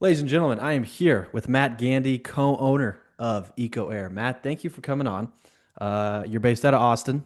Ladies and gentlemen, I am here with Matt Gandy, co-owner of Eco Air. Matt, thank you for coming on. You're based out of Austin,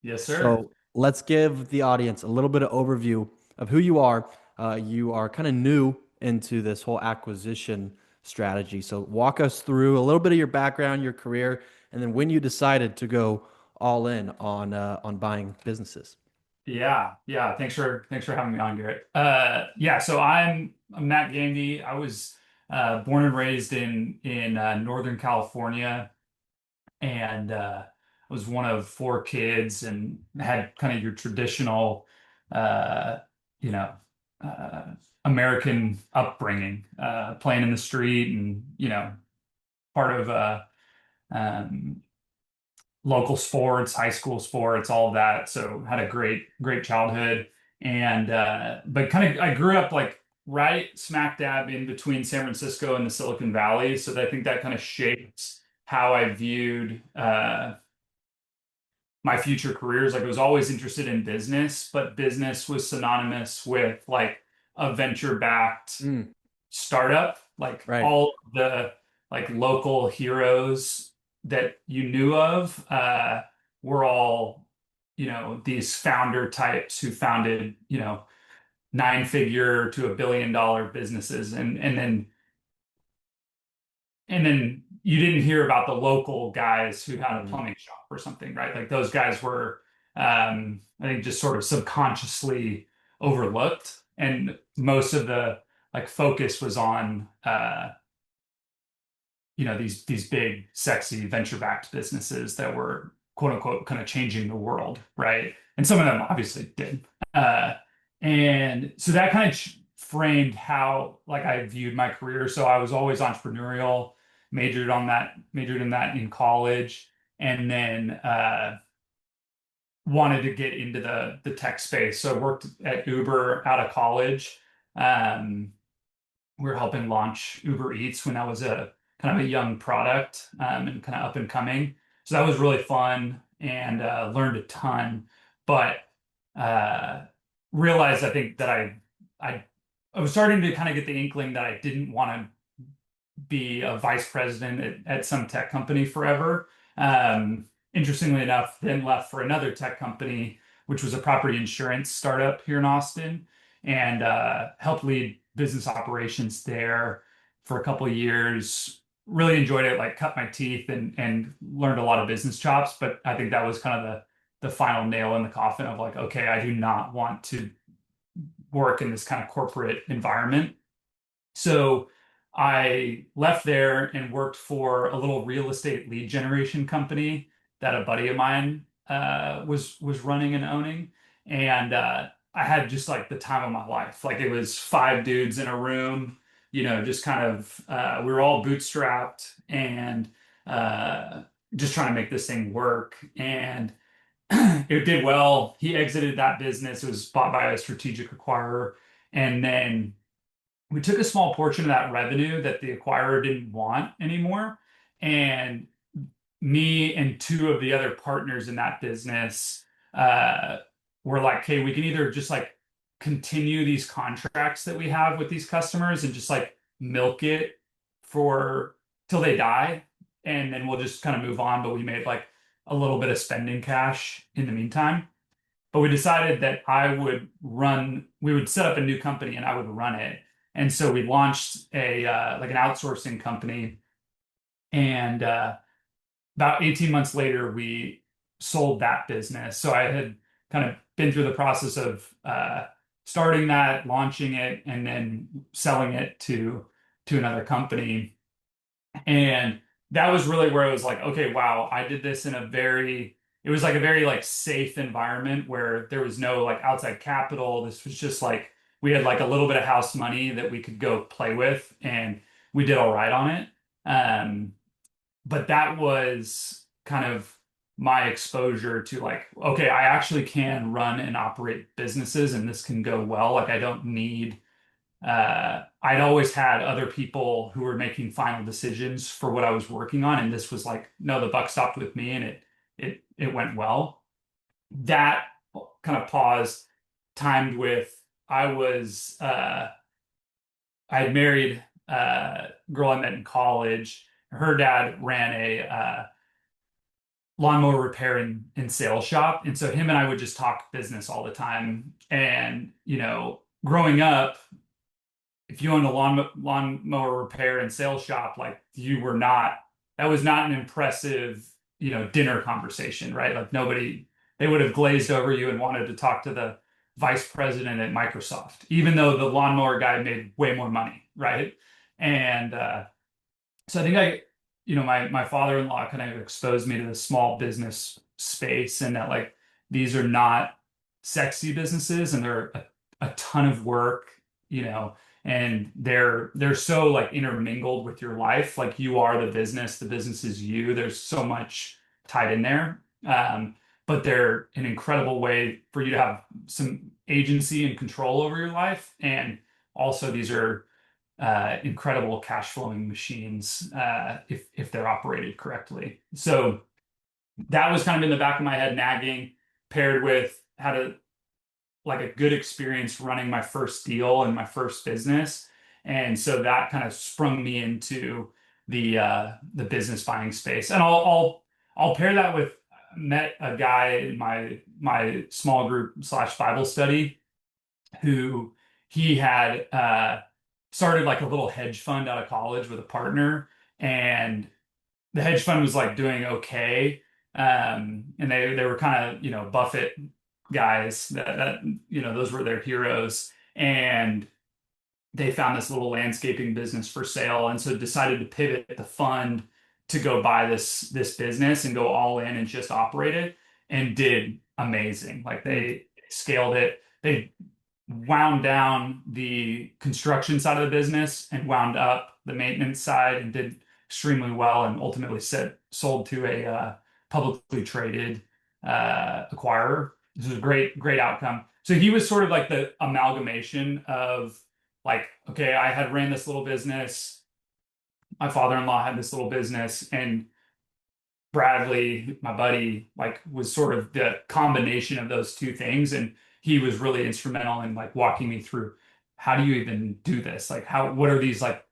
Yes, sir. so let's give the audience a little bit of overview of who you are. You are kind of new into this whole acquisition strategy, so walk us through a little bit of your background, your career, and then when you decided to go all in on buying businesses. Yeah. Thanks for having me on, Garrett. Yeah. So I'm Matt Gandy. I was born and raised in Northern California, and I was one of four kids, and had kind of your traditional, uh, you know, uh, American upbringing, playing in the street, and part of um, local sports, high school sports, all of that. So had a great childhood. And but kind of I grew up like right smack dab in between San Francisco and the Silicon Valley. So I think that kind of shaped how I viewed my future careers. Like I was always interested in business, but business was synonymous with like a venture-backed Mm, startup, like right. all of the like local heroes that you knew of were all, these founder types who founded, nine-figure to $1 billion businesses. And then you didn't hear about the local guys who had a Mm, plumbing shop or something, right? Like those guys were, I think, just sort of subconsciously overlooked, and most of the like focus was on, these big, sexy, venture-backed businesses that were quote unquote kind of changing the world, right? And some of them obviously did. Uh, and so that kind of framed how like I viewed my career. So I was always entrepreneurial, majored in that in college, and then wanted to get into the tech space. So I worked at Uber out of college. Um, we were helping launch Uber Eats when that was a kind of a young product, and kind of up and coming. So that was really fun, and learned a ton. But uh, realized, I think, that I I was starting to kind of get the inkling that I didn't want to be a vice president at some tech company forever. Interestingly enough, then left for another tech company, which was a property insurance startup here in Austin, and helped lead business operations there for a couple of years. Really enjoyed it, like cut my teeth and learned a lot of business chops. But I think that was kind of the final nail in the coffin of like, okay, I do not want to work in this kind of corporate environment. So I left there and worked for a little real estate lead generation company that a buddy of mine was running and owning, and I had just like the time of my life. Like it was five dudes in a room, just kind of we were all bootstrapped and uh, just trying to make this thing work. And it did well. He exited that business. It was bought by a strategic acquirer, and then we took a small portion of that revenue that the acquirer didn't want anymore. And me and two of the other partners in that business uh, were like, hey, we can either just like continue these contracts that we have with these customers and just like milk it for till they die, and then we'll just kind of move on. But we made like a little bit of spending cash in the meantime. But we decided that we would set up a new company and I would run it. And so we launched a like an outsourcing company, and about 18 months later, we sold that business. So I had kind of been through the process of starting that, launching it, and then selling it to another company. And that was really where I was like, okay, wow, I did this in it was like a very like safe environment where there was no like outside capital. This was just like we had like a little bit of house money that we could go play with, and we did all right on it. Um, but that was kind of my exposure to like, okay, I actually can run and operate businesses and this can go well. Like I don't need I'd always had other people who were making final decisions for what I was working on, and this was like, no, the buck stopped with me, and it went well. That kind of pause timed with I had married girl I met in college. Her dad ran a lawnmower repair and sales shop. And so him and I would just talk business all the time. And, growing up, if you owned a lawnmower repair and sales shop, like you were not, that was not an impressive, dinner conversation, right? Like nobody, they would have glazed over you and wanted to talk to the vice president at Microsoft, even though the lawnmower guy made way more money, right? And so I think my father-in-law kind of exposed me to the small business space, and that like these are not sexy businesses, and they're a ton of work, you know, and they're so like intermingled with your life. Like you are the business is you. There's so much tied in there. But they're an incredible way for you to have some agency and control over your life. And also these are incredible cash flowing machines if they're operated correctly. So that was kind of in the back of my head nagging, paired with had a like a good experience running my first deal and my first business. And so that kind of sprung me into the business buying space. And I'll pair that with met a guy in my small group slash Bible study who he had started like a little hedge fund out of college with a partner, and the hedge fund was like doing okay. And they were kind of, Buffett guys that those were their heroes. And they found this little landscaping business for sale, and so decided to pivot the fund to go buy this business and go all in and just operate it, and did amazing. Like Mm. they scaled it. They wound down the construction side of the business and wound up the maintenance side, and did extremely well, and ultimately sold to a publicly traded acquirer. This was a great outcome. So he was sort of like the amalgamation of like, okay, I had ran this little business. My father-in-law had this little business, and Bradley, my buddy, like was sort of the combination of those two things. And he was really instrumental in like walking me through how do you even do this? Like what are these like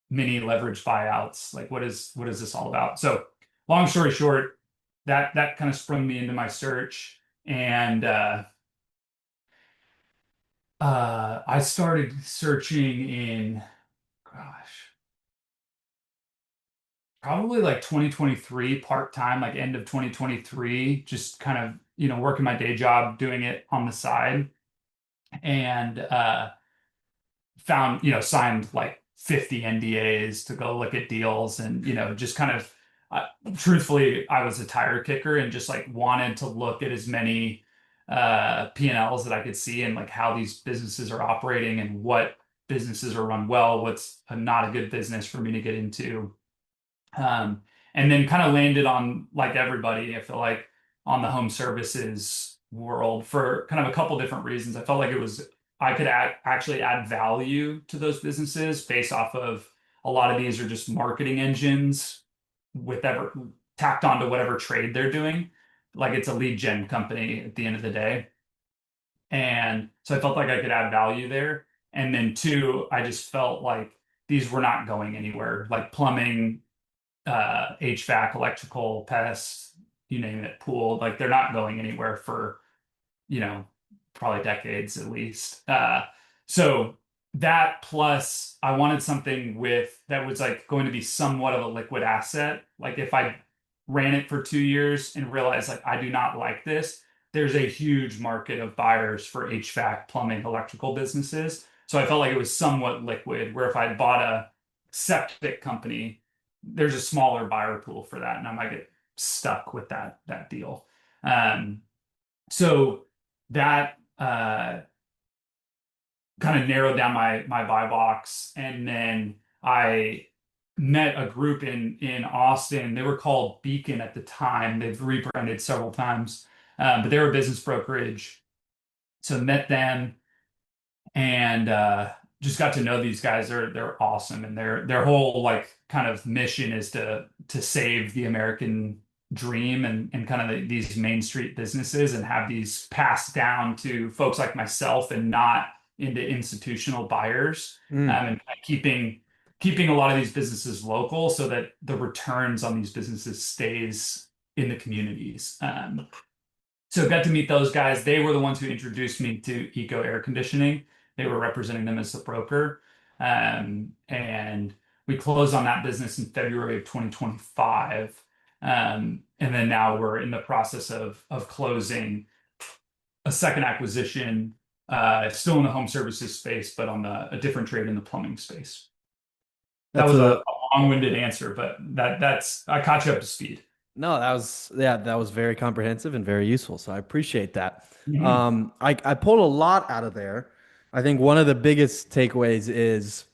mini leverage buyouts? Like what is this all about? So long story short, that kind of sprung me into my search. And I started searching in, gosh, probably like 2023 part-time, like end of 2023, just kind of, working my day job, doing it on the side. And found, signed like 50 NDAs to go look at deals, and, just kind of, truthfully, I was a tire kicker and just like wanted to look at as many P&Ls that I could see, and like how these businesses are operating, and what businesses are run well, what's not a good business for me to get into. Um, and then kind of landed on, like everybody, I feel like, on the home services world for kind of a couple different reasons. I felt like I could actually add value to those businesses based off of a lot of these are just marketing engines with ever tacked onto whatever trade they're doing. Like it's a lead gen company at the end of the day. And so I felt like I could add value there. And then two, I just felt like these were not going anywhere, like plumbing, HVAC, electrical, pests, you name it, pool, like they're not going anywhere for, you know, probably decades at least. So that plus I wanted something with that was like going to be somewhat of a liquid asset. Like if I ran it for 2 years and realized like I do not like this, there's a huge market of buyers for HVAC, plumbing, electrical businesses. So I felt like it was somewhat liquid, where if I bought a septic company, there's a smaller buyer pool for that, and I might get stuck with that deal. So that kind of narrowed down my buy box, and then I met a group in Austin. They were called Beacon at the time. They've rebranded several times, but they were a business brokerage. So met them, and just got to know these guys. They're awesome, and their whole like kind of mission is to save the American dream, and kind of these Main Street businesses, and have these passed down to folks like myself, and not into institutional buyers, Mm. and keeping keeping a lot of these businesses local so that the returns on these businesses stays in the communities. So got to meet those guys. They were the ones who introduced me to Eco Air Conditioning. They were representing them as the broker. And we closed on that business in February of 2025. And then now we're in the process of closing a second acquisition, still in the home services space, but on a different trade in the plumbing space. That That's was a a long-winded answer, but that's I caught you up to speed. No, that was yeah, that was very comprehensive and very useful. So I appreciate that. Mhm. I pulled a lot out of there. I think one of the biggest takeaways is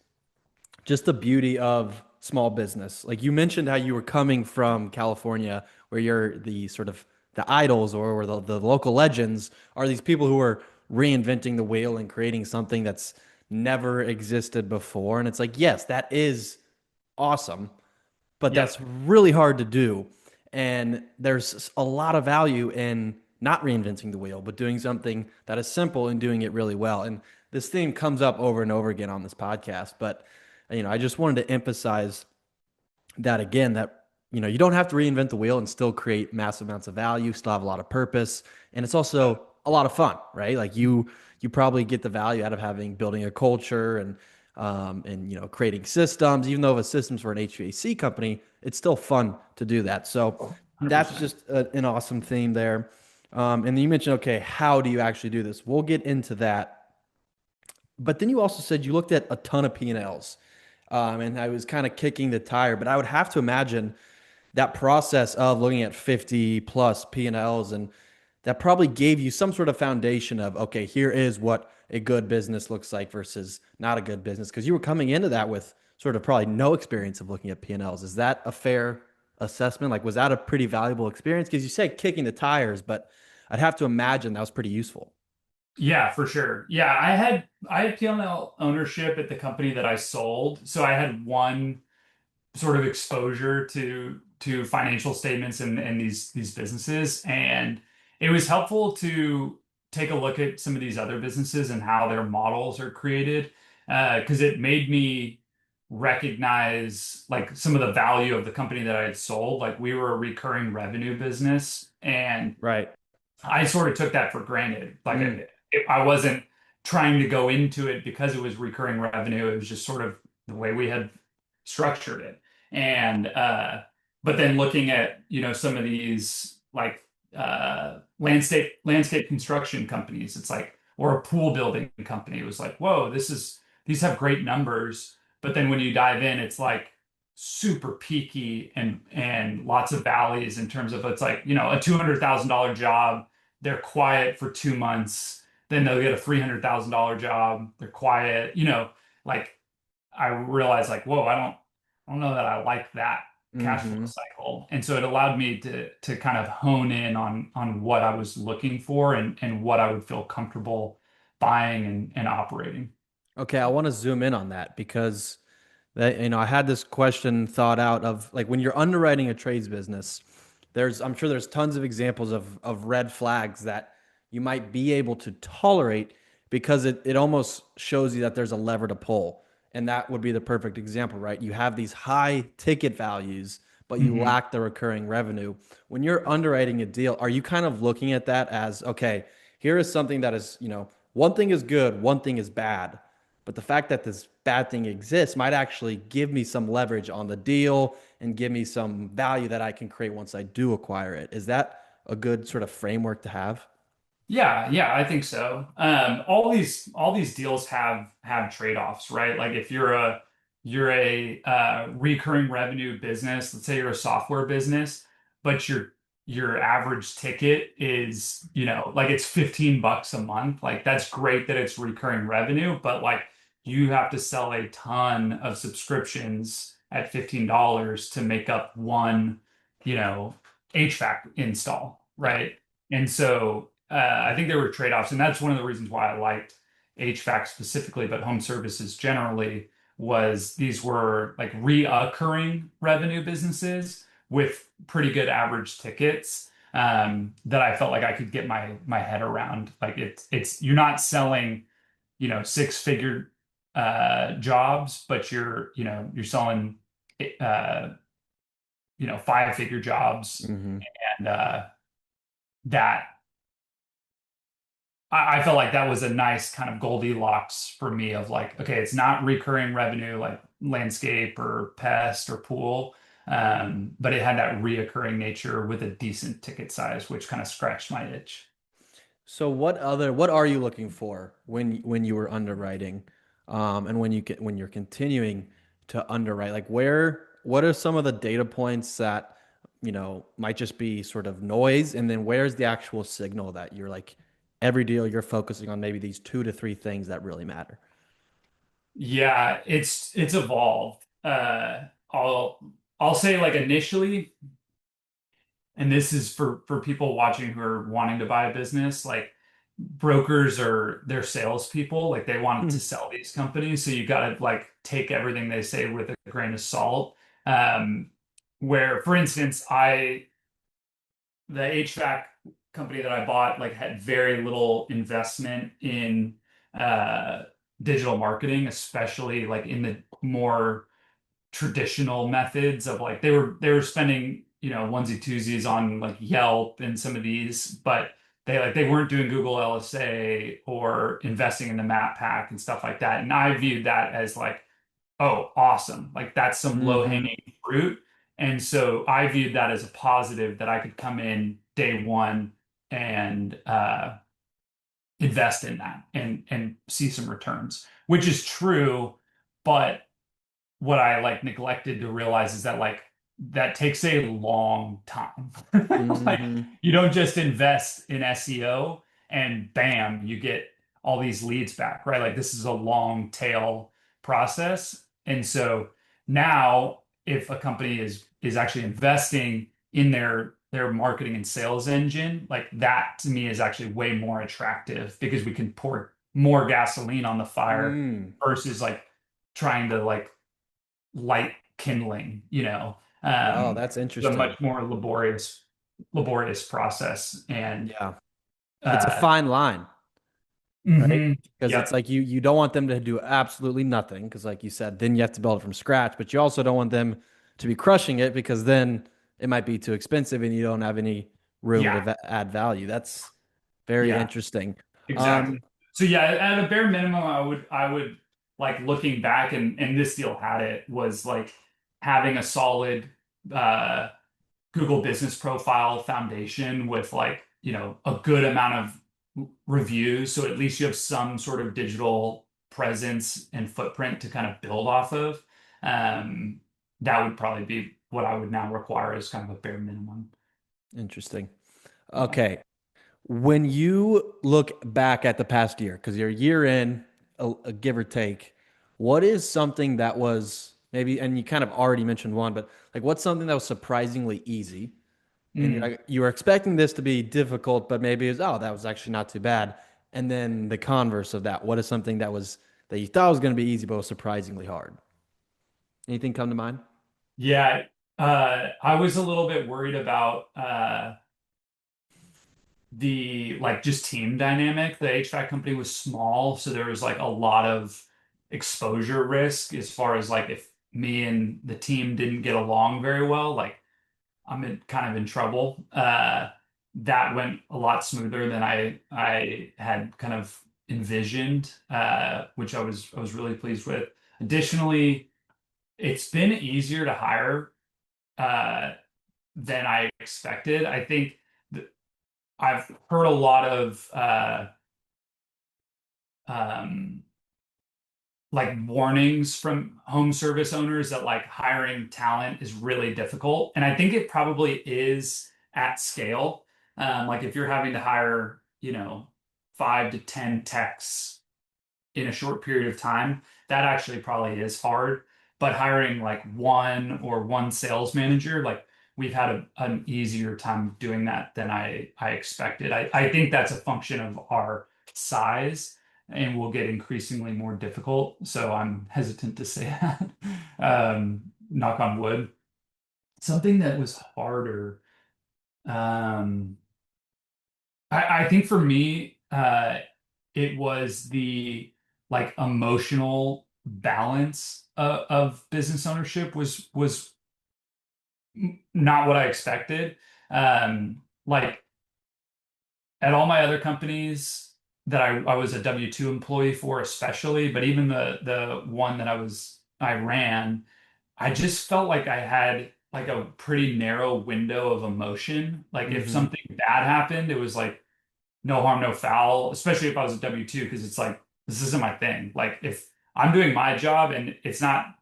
just the beauty of small business. Like you mentioned how you were coming from California, where you're the sort of the idols or the local legends are these people who are reinventing the wheel and creating something that's never existed before. And it's like, yes, that is awesome, but Yep. that's really hard to do. And there's a lot of value in not reinventing the wheel, but doing something that is simple and doing it really well. And this theme comes up over and over again on this podcast. But, I just wanted to emphasize that again, that, you don't have to reinvent the wheel and still create massive amounts of value, still have a lot of purpose. And it's also a lot of fun, right? Like you probably get the value out of having building a culture and creating systems. Even though if a system's for an HVAC company, it's still fun to do that. So that's 100%. just an awesome theme there. And then you mentioned, okay, how do you actually do this? We'll get into that. But then you also said you looked at a ton of P&Ls, and I was kind of kicking the tire. But I would have to imagine that process of looking at 50 plus P&Ls and that probably gave you some sort of foundation of, okay, here is what a good business looks like versus not a good business, because you were coming into that with sort of probably no experience of looking at P&Ls. Is that a fair assessment? Like, was that a pretty valuable experience? Because you said kicking the tires, but I'd have to imagine that was pretty useful. Yeah, for sure. Yeah, I had P&L ownership at the company that I sold. So I had one sort of exposure to financial statements and these businesses. And it was helpful to take a look at some of these other businesses and how their models are created. Because it made me recognize like some of the value of the company that I had sold. Like we were a recurring revenue business, and Right. I sort of took that for granted. Like Mm, I wasn't trying to go into it because it was recurring revenue. It was just sort of the way we had structured it. And but then looking at, some of these like landscape construction companies, it's like, or a pool building company, it was like, whoa, these have great numbers. But then when you dive in, it's like super peaky and lots of valleys in terms of it's like, a $200,000 job, they're quiet for 2 months, then they'll get a $300,000 job, they're quiet, like I realized like, whoa, I don't know that I like that cash flow hmm cycle. And so it allowed me to kind of hone in on what I was looking for and what I would feel comfortable buying and operating. Okay, I want to zoom in on that because I had this question thought out of like when you're underwriting a trades business, I'm sure there's tons of examples of red flags that you might be able to tolerate because it almost shows you that there's a lever to pull. And that would be the perfect example, right? You have these high ticket values, but you Mhm. lack the recurring revenue. When you're underwriting a deal, are you kind of looking at that as, okay, here is something that is, one thing is good, one thing is bad. But the fact that this bad thing exists might actually give me some leverage on the deal and give me some value that I can create once I do acquire it. Is that a good sort of framework to have? Yeah, yeah, I think so. All these deals have trade-offs, right? Like if you're a recurring revenue business, let's say you're a software business, but your average ticket is, like it's $15 a month. Like that's great that it's recurring revenue, but like you have to sell a ton of subscriptions at $15 to make up one, you know, HVAC install, Yeah. right? And so I think there were trade-offs, and that's one of the reasons why I liked HVAC specifically, but home services generally was these were like reoccurring revenue businesses with pretty good average tickets that I felt like I could get my head around. Like it's you're not selling, six-figure. jobs, but you're selling five-figure jobs, Hmm. and that I felt like that was a nice kind of Goldilocks for me of like, okay, it's not recurring revenue like landscape or pest or pool, but it had that reoccurring nature with a decent ticket size, which kind of scratched my itch. So what are you looking for when you were underwriting, and when you're continuing to underwrite? Like what are some of the data points that, might just be sort of noise, and then where's the actual signal that you're like every deal you're focusing on maybe these two to three things that really matter? Yeah, it's evolved. I'll say like initially, and this is for people watching who are wanting to buy a business, like brokers are they're salespeople, like they want to sell these companies, so you got to like take everything they say with a grain of salt. Um, where, for instance, the HVAC company that I bought like had very little investment in uh digital marketing, especially like in the more traditional methods of like they were spending onesie twosies on like Yelp and some of these, but they weren't doing Google LSA or investing in the map pack and stuff like that. And I viewed that as like, oh, awesome. Like that's some Hmm. low-hanging fruit. And so I viewed that as a positive that I could come in day one and invest in that and see some returns, which is true, but what I like neglected to realize is that like that takes a long time. Like Hmm. you don't just invest in SEO and bam, you get all these leads back, right? Like this is a long tail process. And so now if a company is actually investing in their marketing and sales engine, like that to me is actually way more attractive because we can pour more gasoline on the fire Mm. versus like trying to like light kindling, Oh, that's a interesting. much more laborious process. And Yeah. It's a uh, fine line, right? mhm, Because it's yep, like you don't want them to do absolutely nothing because, like you said, then you have to build it from scratch. But you also don't want them to be crushing it because then it might be too expensive and you don't have any room to yeah, add value. That's very yeah, interesting. exactly. Um, So yeah, at a bare minimum, I would like looking back and this deal had it was like having a solid uh Google Business Profile foundation with like, a good amount of reviews. So at least you have some sort of digital presence and footprint to kind of build off of. Um, that would probably be what I would now require as kind of a bare minimum. Interesting. Yeah. Okay. When you look back at the past year, because you're a year in, a give or take, what is something that was maybe, and you kind of already mentioned one, but like what's something that was surprisingly easy? And you're Mm. like, you were expecting this to be difficult, but maybe it's, oh, that was actually not too bad. And then the converse of that, what is something that you thought was going to be easy, but was surprisingly hard? Anything come to mind? Yeah. I was a little bit worried about the like just team dynamic. The HVAC company was small, so there was like a lot of exposure risk as far as like if me and the team didn't get along very well, like kind of in trouble. That went a lot smoother than I had kind of envisioned, which I was really pleased with. Additionally, it's been easier to hire uh, than I expected. I think th I've heard a lot of um, like warnings from home service owners that like hiring talent is really difficult. And I think it probably is at scale. Like if you're having to hire, 5 to 10 techs in a short period of time, that actually probably is hard. But hiring like one sales manager, like we've had an easier time doing that than I expected. I think that's a function of our size and will get increasingly more difficult. So I'm hesitant to say that. Knock on wood. Something that was harder. Um, I think for me, it was the like emotional balance of business ownership was not what I expected. Like at all my other companies that I was a W-2 employee for, especially, but even the one that I ran, I just felt like I had like a pretty narrow window of emotion. Like if Mm-hmm. something bad happened, it was like no harm, no foul, especially if I was a W-2, because it's like this isn't my thing. Like if I'm doing my job and it's not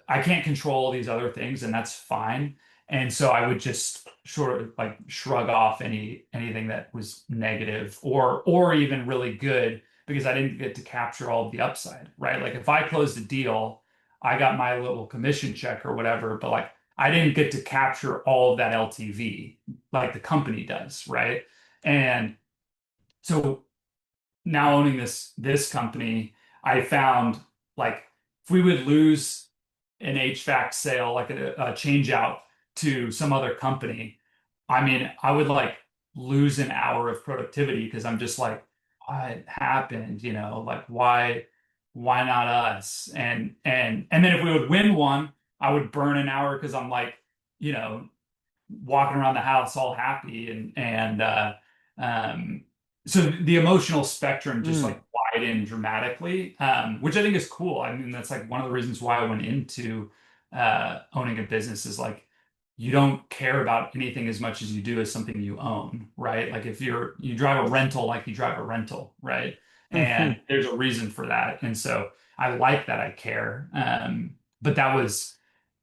I can't control these other things, and that's fine. And so I would just sort of like shrug off anything that was negative or even really good because I didn't get to capture all of the upside, right? Like if I closed a deal, I got my little commission check or whatever, but like I didn't get to capture all of that LTV like the company does, right? And so now owning this company, I found like if we would lose an HVAC sale, like a change out to some other company, I mean, I would like lose an hour of productivity because I'm just like, what happened? Like why not us? And then if we would win one, I would burn an hour because I'm like, you know, walking around the house all happy and um so the emotional spectrum just Mm. like widened dramatically, which I think is cool. I mean, that's like one of the reasons why I went into owning a business is like you don't care about anything as much as you do as something you own, right? Like if you drive a rental like you drive a rental, right? And Mm-hmm. there's a reason for that. And so I like that I care. But that was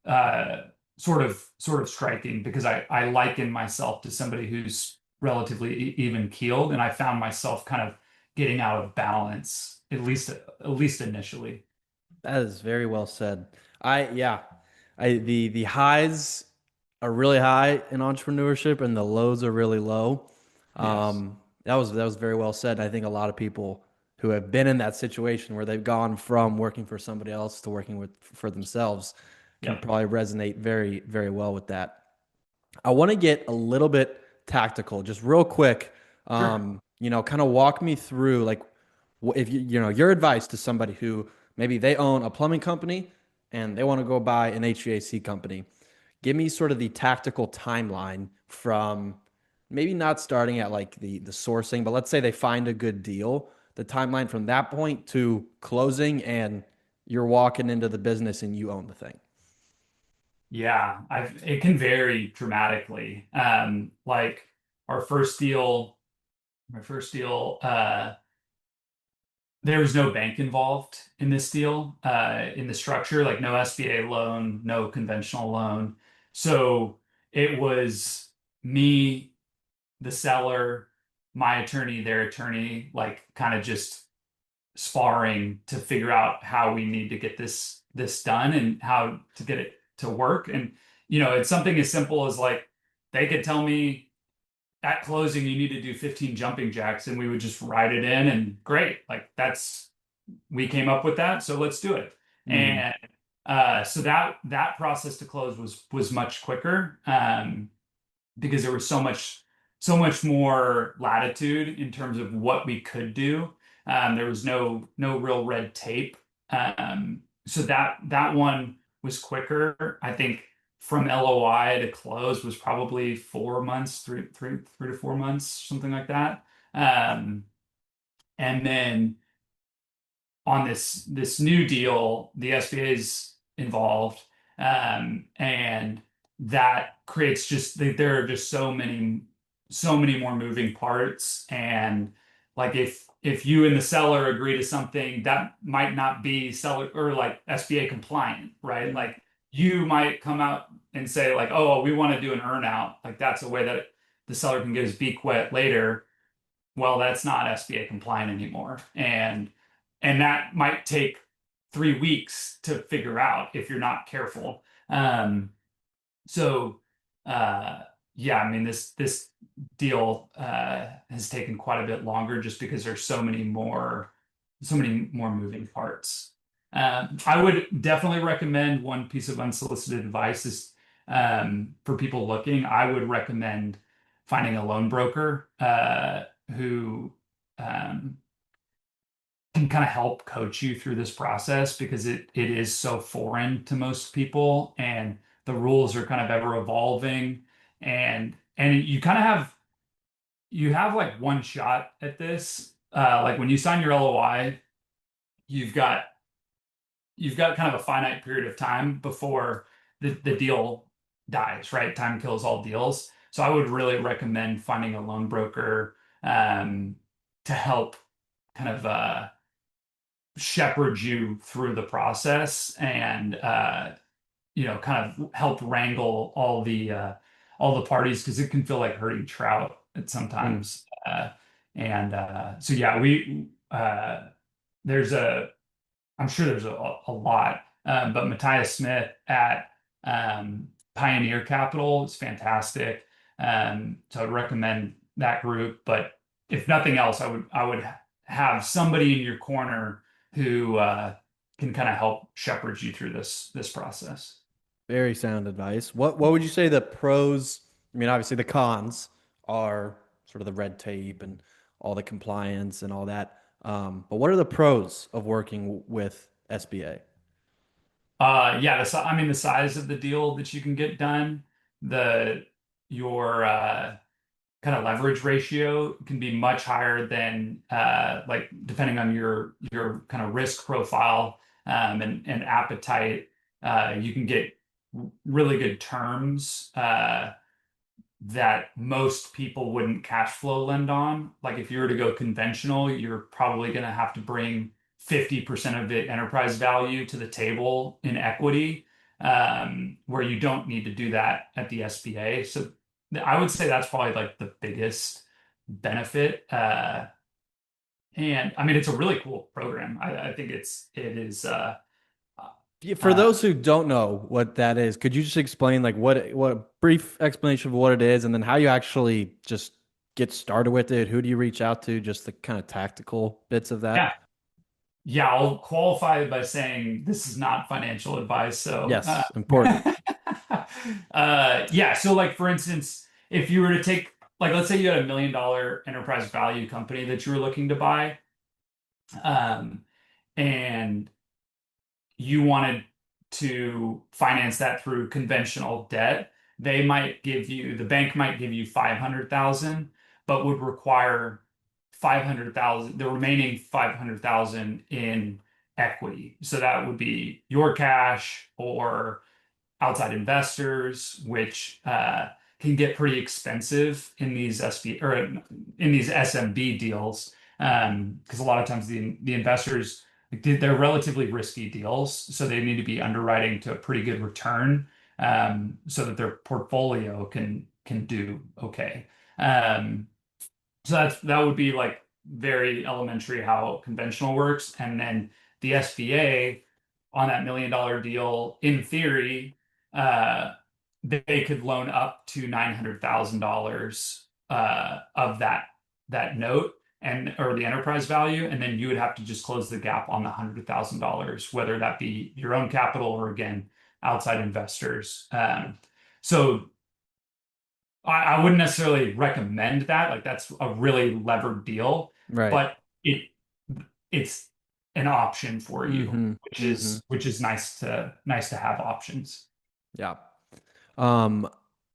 uh sort of striking because I liken myself to somebody who's relatively even keeled, and I found myself kind of getting out of balance at least initially. That is very well said. Yeah, the highs are really high in entrepreneurship and the lows are really low. Yes. That was very well said. I think a lot of people who have been in that situation where they've gone from working for somebody else to working for themselves can Yep. probably resonate very, very well with that. I want to get a little bit tactical, just real quick. Sure. Kind of walk me through like if your advice to somebody who maybe they own a plumbing company and they want to go buy an HVAC company. Give me sort of the tactical timeline from maybe not starting at like the sourcing, but let's say they find a good deal, the timeline from that point to closing and you're walking into the business and you own the thing. Yeah, it can vary dramatically. Like our first deal, my first deal, there was no bank involved in this deal, in the structure, like no SBA loan, no conventional loan. So it was me, the seller, my attorney, their attorney, like kind of just sparring to figure out how we need to get this done and how to get it to work. And it's something as simple as like they could tell me at closing you need to do 15 jumping jacks, and we would just write it in and great. Like that's we came up with that, so let's do it. Mm. And so that process to close was much quicker. Because there was so much more latitude in terms of what we could do. There was no real red tape. So that one was quicker. I think from LOI to close was probably 4 months, three to 4 months, something like that. Um, and then on this new deal, the SBA is involved, and that creates just there are just so many more moving parts, and like if you and the seller agree to something that might not be seller or like SBA compliant, right? Mm. Like you might come out and say like, oh, we want to do an earn out, like that's a way that the seller can get his beak wet later. Well, that's not SBA compliant anymore. And that might take 3 weeks to figure out if you're not careful. So uh, yeah, I mean this deal has taken quite a bit longer just because there's so many more moving parts. I would definitely recommend one piece of unsolicited advice is for people looking. I would recommend finding a loan broker who um, can kind of help coach you through this process because it is so foreign to most people, and the rules are kind of ever evolving, and you have like one shot at this. Like when you sign your LOI, you've got you've got kind of a finite period of time before the deal dies, right? Time kills all deals. So I would really recommend finding a loan broker um, to help kind of shepherd you through the process and kind of help wrangle all the parties because it can feel like herding trout at Mm. sometimes. And so yeah, we there's a I'm sure there's a lot, but Matthias Smith at Pioneer Capital is fantastic. So I'd recommend that group. But if nothing else, I would have somebody in your corner who can kind of help shepherd you through this process. Very sound advice. What would you say the pros? I mean, obviously the cons are sort of the red tape and all the compliance and all that. But what are the pros of working with SBA? Yeah, I mean the size of the deal that you can get done, the your kind of leverage ratio can be much higher than like depending on your kind of risk profile and appetite. You can get really good terms that most people wouldn't cash flow lend on. Like if you were to go conventional, you're probably going to have to bring 50% of the enterprise value to the table in equity, where you don't need to do that at the SBA. So I would say that's probably like the biggest benefit. And I mean, it's a really cool program. I think it is Yeah, for uh, those who don't know what that is, could you just explain like what brief explanation of what it is and then how you actually just get started with it? Who do you reach out to? Just the kind of tactical bits of yeah. that. Yeah, I'll qualify it by saying this is not financial advice. So, Yes, important. yeah. So, like for instance, if you were to take, like, let's say you had $1 million enterprise value company that you were looking to buy, um, and you wanted to finance that through conventional debt, the bank might give you 500,000, but would require 500,000, the remaining 500,000 in equity. So that would be your cash or outside investors, which can get pretty expensive in these SB or in these SMB deals, because a lot of times the investors they're relatively risky deals, so they need to be underwriting to a pretty good return, so that their portfolio can do okay. Um, so that would be like very elementary how conventional works. And then the SBA on that $1 million deal, in theory, uh, they could loan up to $900,000 of that note and or the enterprise value, and then you would have to just close the gap on the $100,000, whether that be your own capital or again outside investors. So I wouldn't necessarily recommend that. Like that's a really levered deal, Right. but it's an option for you, Mm-hmm. Mm-hmm. which is nice to have options. Yeah. Um,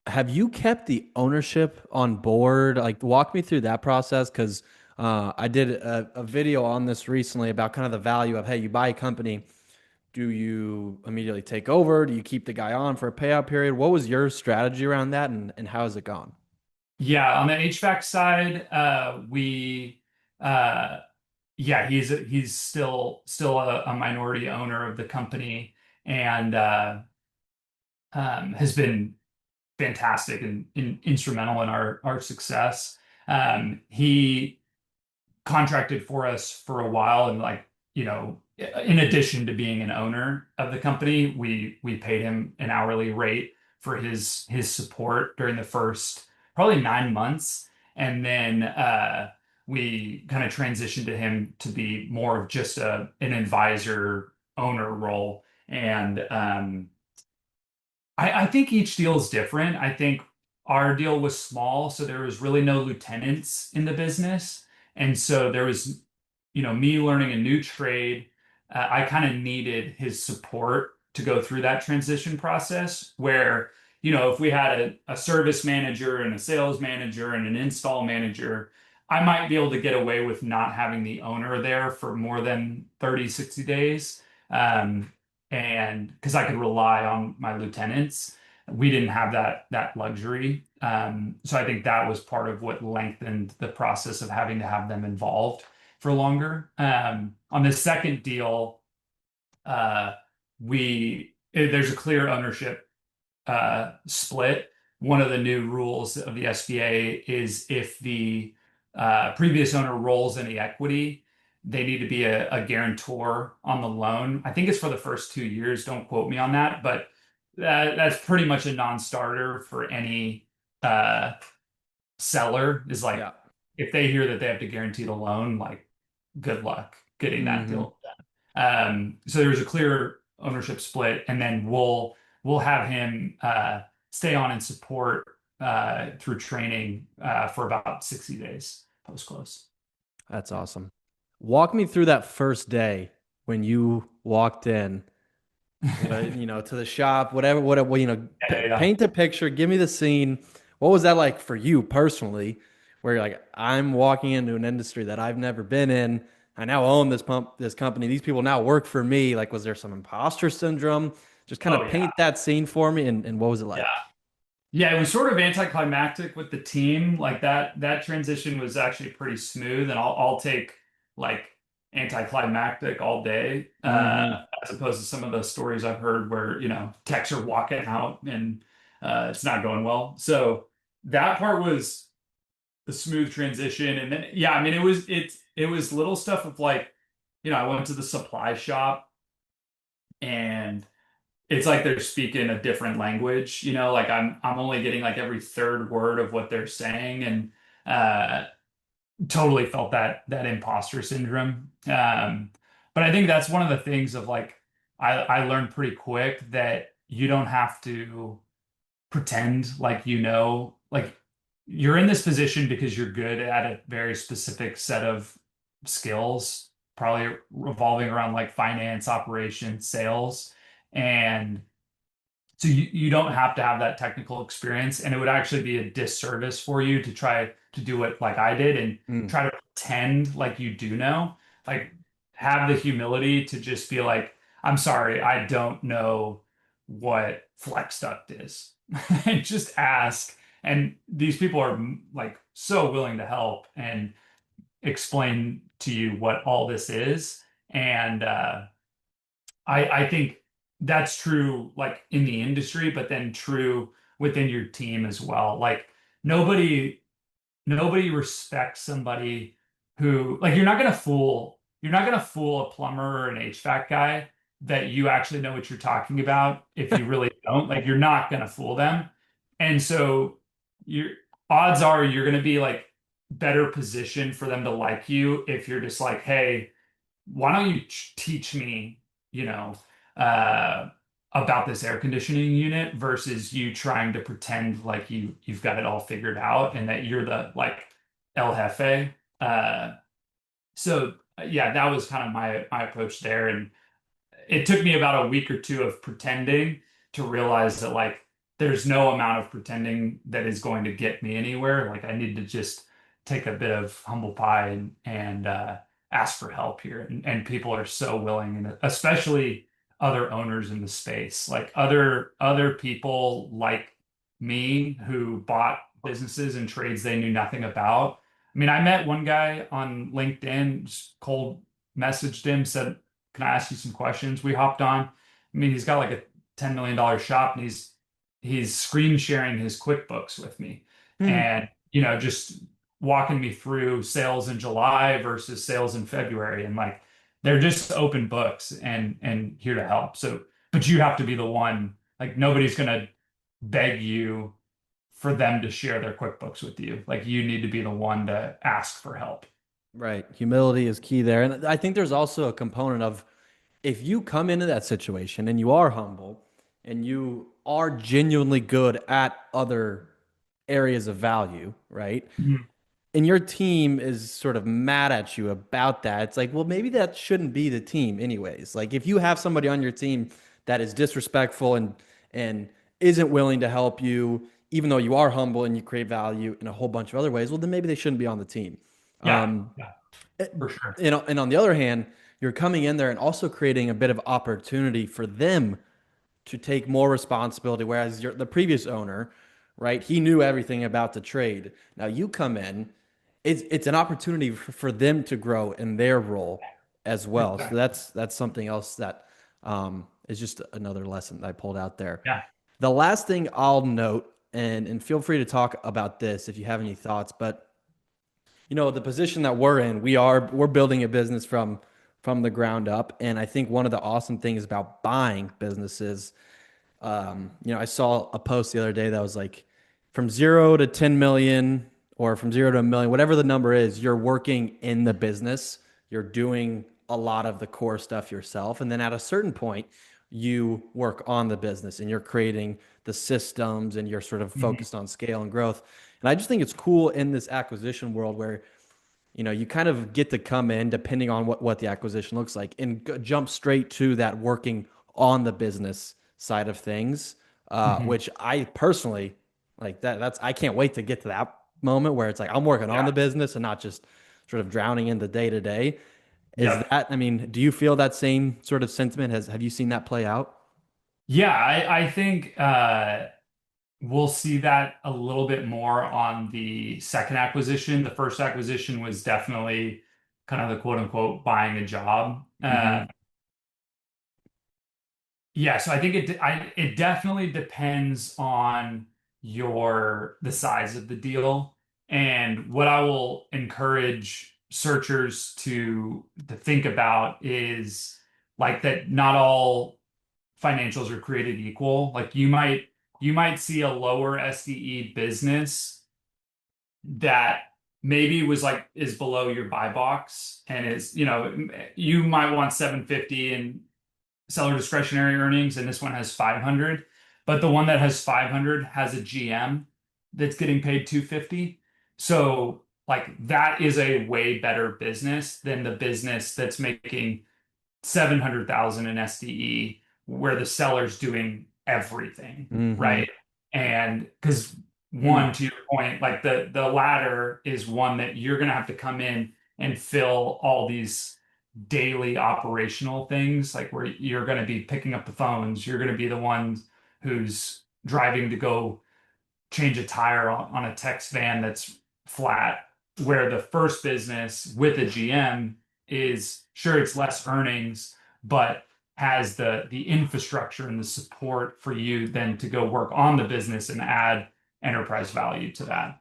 have you kept the ownership on board? Like, walk me through that process because I did a video on this recently about kind of the value of, hey, you buy a company, do you immediately take over? Do you keep the guy on for a payout period? What was your strategy around that and how has it gone? Yeah, on the HVAC side, we uh yeah, he's still a minority owner of the company and has been fantastic and instrumental in our success. He contracted for us for a while and like, in addition to being an owner of the company, we paid him an hourly rate for his support during the first probably 9 months. And then we kind of transitioned to him to be more of just an advisor owner role. And I think each deal is different. I think our deal was small, so there was really no lieutenants in the business. And so there was me learning a new trade, I kind of needed his support to go through that transition process where, if we had a service manager and a sales manager and an install manager, I might be able to get away with not having the owner there for more than 30, 60 days. Um, and because I could rely on my lieutenants, we didn't have that luxury. So I think that was part of what lengthened the process of having to have them involved for longer. On the second deal, uh, there's a clear ownership split. One of the new rules of the SBA is if the previous owner rolls any equity, they need to be a guarantor on the loan. I think it's for the first 2 years. Don't quote me on that, but that's pretty much a non-starter for any uh, seller. Is like Yeah. if they hear that they have to guarantee the loan, like good luck getting that Hmm. deal done. So there's a clear ownership split, and then we'll have him stay on and support through training for about 60 days post close. That's awesome. Walk me through that first day when you walked in, to the shop, whatever, Yeah, yeah. paint a picture, give me the scene. What was that like for you personally, where you're like, I'm walking into an industry that I've never been in. I now own this company. These people now work for me. Like, was there some imposter syndrome? Just kind Oh of yeah, paint that scene for me, and what was it yeah. like? Yeah, it was sort of anticlimactic with the team. Like that transition was actually pretty smooth, and I'll take like anticlimactic all day, Hmm. as opposed to some of the stories I've heard where, techs are walking out and it's not going well. So that part was the smooth transition. And then yeah, I mean it was little stuff of like, I went to the supply shop and it's like they're speaking a different language, like I'm only getting like every third word of what they're saying, and uh totally felt that imposter syndrome. But I think that's one of the things of like I learned pretty quick that you don't have to pretend like like you're in this position because you're good at a very specific set of skills, probably revolving around like finance, operations, sales. And so you don't have to have that technical experience, and it would actually be a disservice for you to try to do it like I did and Mm. try to pretend like you do know. Like have the humility to just be like, I'm sorry, I don't know what flex duct is. And just ask. And these people are like so willing to help and explain to you what all this is. And I think that's true like in the industry, but then true within your team as well. Like nobody nobody respects somebody who like you're not gonna fool a plumber or an HVAC guy that you actually know what you're talking about if you really don't. Like you're not gonna fool them. And so your odds are you're gonna be like better positioned for them to like you if you're just like, hey, why don't you teach me, you know, uh, about this air conditioning unit versus you trying to pretend like you've got it all figured out and that you're the like El Jefe. Yeah, that was kind of my approach there, and it took me about a week or two of pretending to realize that like there's no amount of pretending that is going to get me anywhere. Like I need to just take a bit of humble pie and ask for help here. And people are so willing, and especially other owners in the space, like other people like me who bought businesses and trades they knew nothing about. I mean, I met one guy on LinkedIn, just cold messaged him, said, can I ask you some questions? We hopped on. I mean, he's got like a $10 million shop and he's screen sharing his QuickBooks with me Hmm. and, just walking me through sales in July versus sales in February. And like, they're just open books and here to help. So, but you have to be the one, like nobody's going to beg you for them to share their QuickBooks with you. Like you need to be the one to ask for help. Right. Humility is key there. And I think there's also a component of if you come into that situation and you are humble and you are genuinely good at other areas of value, right? and your team is sort of mad at you about that, it's like, well, maybe that shouldn't be the team anyways. Like if you have somebody on your team that is disrespectful and isn't willing to help you, even though you are humble and you create value in a whole bunch of other ways, well, then maybe they shouldn't be on the team. Yeah, Um, yeah, for sure. and on the other hand, you're coming in there and also creating a bit of opportunity for them to take more responsibility. Whereas the previous owner, right, he knew everything about the trade. Now you come in, it's an opportunity for them to grow in their role as well. So Exactly. that's something else that is just another lesson that I pulled out there. Yeah. The last thing I'll note, and feel free to talk about this if you have any thoughts, but the position that we're in, we're building a business from the ground up, and I think one of the awesome things about buying businesses, I saw a post the other day that was like from 0 to 10 million or from 0 to 1 million, whatever the number is, you're working in the business. You're doing a lot of the core stuff yourself. And then at a certain point, you work on the business and you're creating the systems and you're sort of Mhm. focused on scale and growth. And I just think it's cool in this acquisition world where you kind of get to come in depending on what the acquisition looks like and jump straight to that working on the business side of things, Mhm. which I personally like that's I can't wait to get to that moment where it's like I'm working on Yeah. the business and not just sort of drowning in the day to day. Is Yep. that, I mean, do you feel that same sort of sentiment? Have you seen that play out? Yeah, I think we'll see that a little bit more on the second acquisition. The first acquisition was definitely kind of the quote unquote buying a job. Mm-hmm. Yeah, so I think it definitely depends on the size of the deal. And what I will encourage searchers to think about is like that not all financials are created equal. Like you might see a lower SDE business that maybe was like is below your buy box and is, you might want 750 and seller discretionary earnings, and this one has 500. But the one that has 500 has a GM that's getting paid 250. So, like, that is a way better business than the business that's making 700,000 in SDE, where the seller's doing everything, Mm-hmm. right? And because Hmm. one, to your point, like the latter is one that you're gonna have to come in and fill all these daily operational things, like where you're going to be picking up the phones, you're going to be the one who's driving to go change a tire on a text van that's flat. Where the first business with a GM is sure it's less earnings, but has the infrastructure and the support for you then to go work on the business and add enterprise value to that.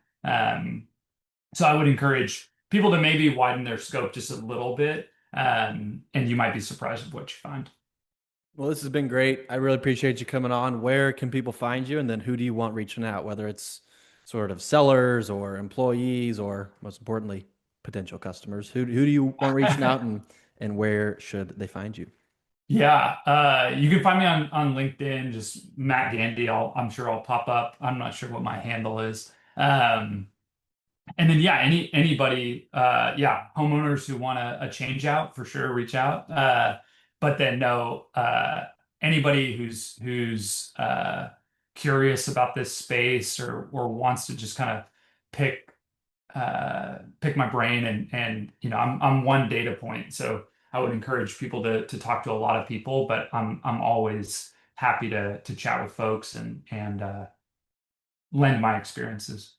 So I would encourage people to maybe widen their scope just a little bit, and you might be surprised at what you find. Well, this has been great. I really appreciate you coming on. Where can people find you? And then who do you want reaching out, whether it's sort of sellers or employees or most importantly, potential customers? Who do you want reaching out and where should they find you? Yeah, you can find me on LinkedIn, just Matt Gandy. I'm sure I'll pop up. I'm not sure what my handle is. And then yeah, anybody, yeah, homeowners who want a change out for sure, reach out. But then no, anybody who's curious about this space or wants to just kind of pick pick my brain and I'm one data point, so I would encourage people to talk to a lot of people, but I'm always happy to chat with folks and lend my experiences.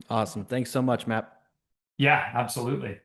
Awesome. Thanks so much, Matt. Yeah, absolutely.